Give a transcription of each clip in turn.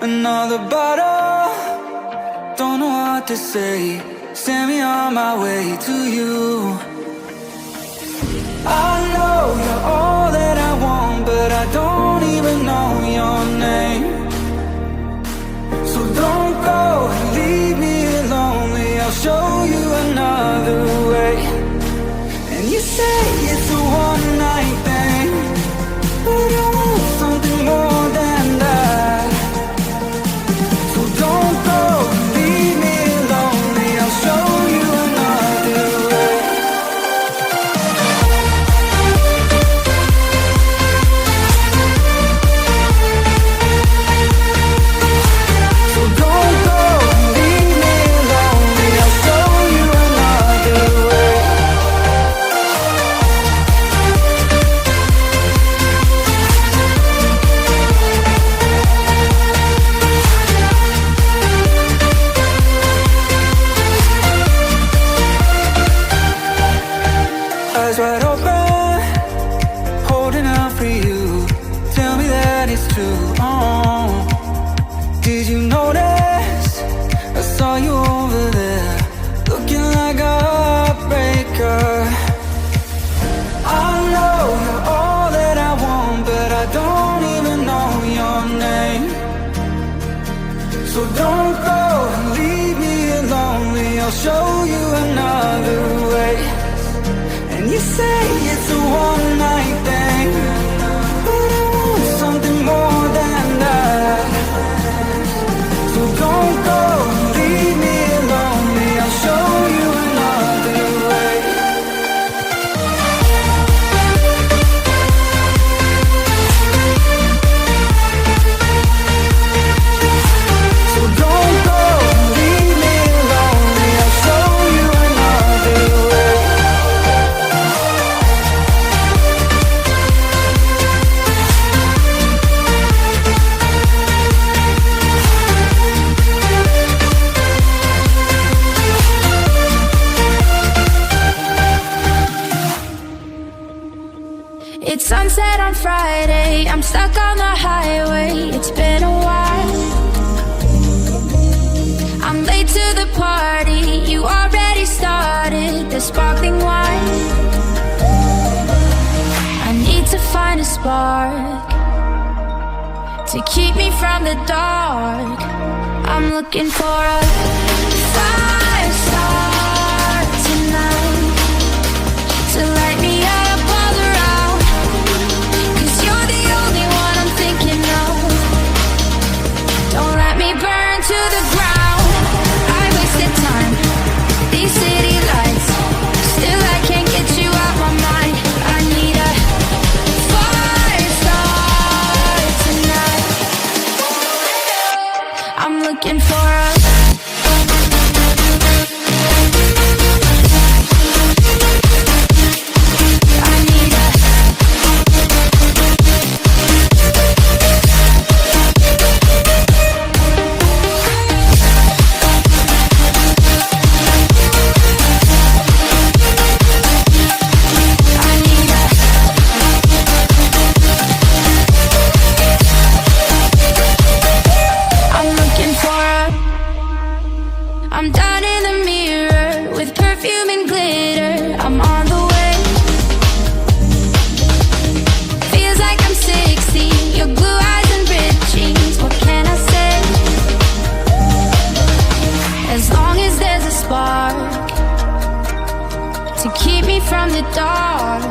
Another bottle, don't know what to say. Send me on my way to you. I know you're all that I want, but I don't even know your name. So don't go and leave me lonely, I'll show you another way. And you say it's a one night thing, but I want something more than that. So don't go and leave me lonely, I'll show you another way. So don't go and leave me lonely, I'll show you another way. Eyes wide open, holding out for you. Tell me that it's true. Oh, did you notice? I saw you over there, looking like a heartbreaker. I know you're all that I want, but I don't even know your name. So don't go and leave me lonely, I'll show you another way. And you say it's a one night thing, but I want something more than that. So don't go and leave me lonely, I'll show you another way. So don't go and leave me lonely, I'll show you another way. It's sunset on Friday, I'm stuck on the highway, it's been a while. I'm late to the party, you already started the sparkling wine. I need to find a spark to keep me from the dark. I'm looking for a fire star tonight to light me up all around. 'Cause you're the only one I'm thinking of. Don't let me burn to the ground. I wasted time, these city lights, still I can't get you out my mind. I need a fire star tonight. I'm looking for a I need a I need a I'm looking for a I'm down in the mirror with perfume and glitter. I'm on the way. Feels like I'm 16. Your blue eyes and ripped jeans. What can I say? As long as there's a spark to keep me from the dark.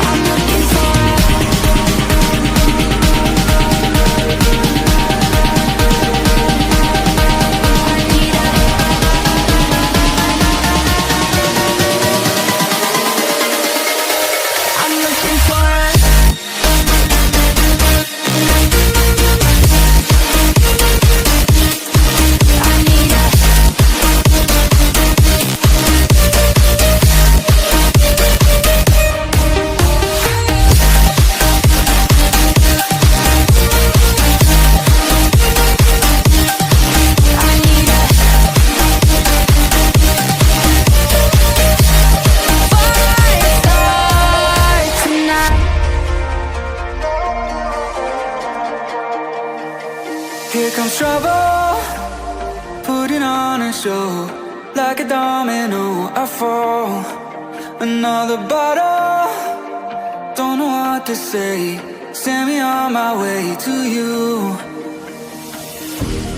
I'm looking for I need a Here comes trouble, putting on a show. Like a domino, I fall. Another bottle, don't know what to say. Send me on my way to you.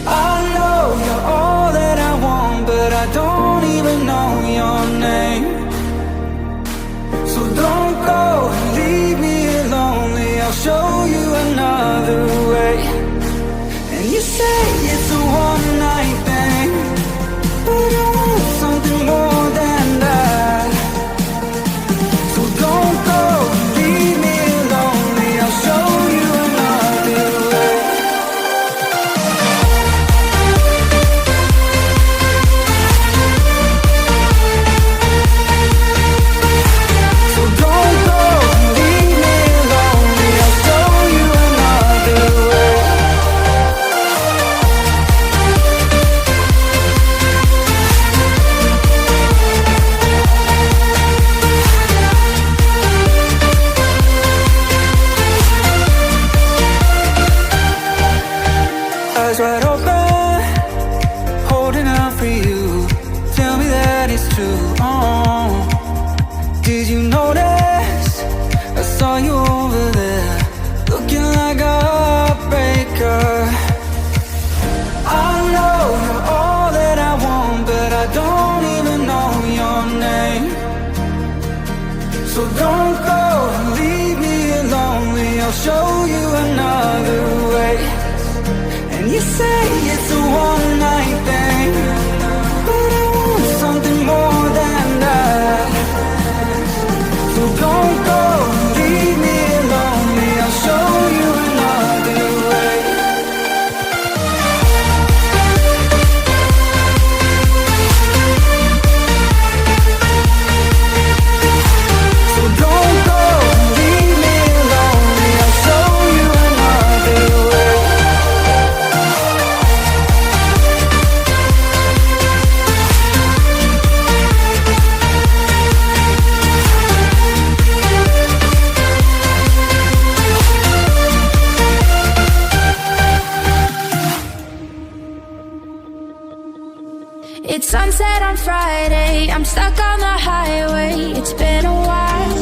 I know you're all that I want, but I don't even know your name. So don't go and leave me lonely, I'll show you another way. And you say it's a one-night thing, but I want something more than that. So don't go and leave me lonely, I'll show you another way. So don't go and leave me lonely, I'll show you another way. Eyes wide open, holding out for you. Tell me that it's true. Oh, did you notice? I saw you over there, looking like a heartbreaker. I know you're all that I want, but I don't even know your name. So don't go and leave me lonely, I'll show you another way. And you say it's a one-night thing, but I want something more than that. So don't go and leave me lonely, I'll show you another way. So don't go and leave me lonely, I'll show you another way. It's sunset on Friday, I'm stuck on the highway. It's been a while,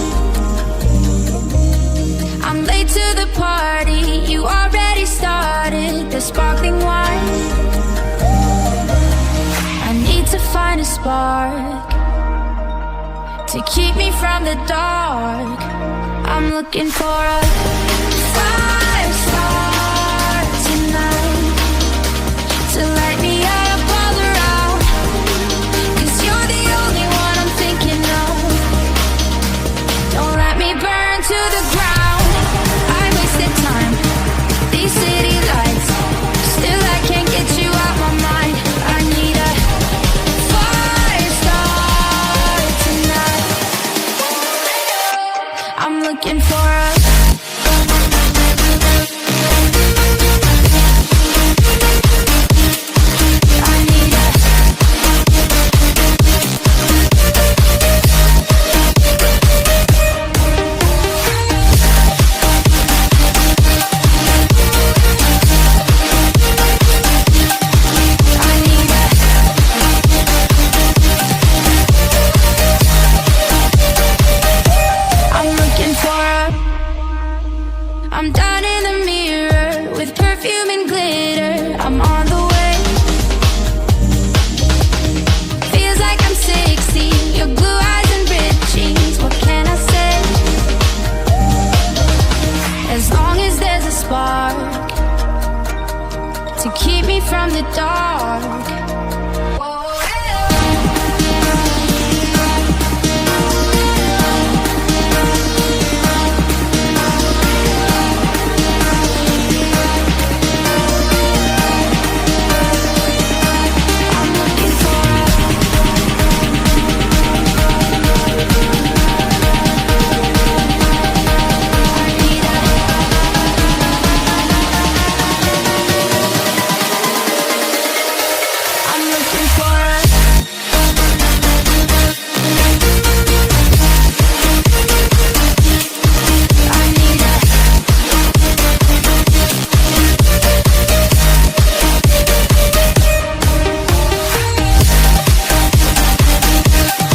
I'm late to the party. You already started the sparkling wine. I need to find a spark to keep me from the dark. I'm looking for a fire star tonight to light me up all around. 'Cause you're the only one I'm thinking of. Don't let me burn to the ground. I wasted time, these city lights, still I can't get you out my mind. I need a fire star tonight. I'm looking for a I need a I need a I'm looking for a I'm down in the mirror with perfume and glitter. I'm on the way. Feels like I'm 16. Your blue eyes and ripped jeans. What can I say? As long as there's a spark to keep me from the dark,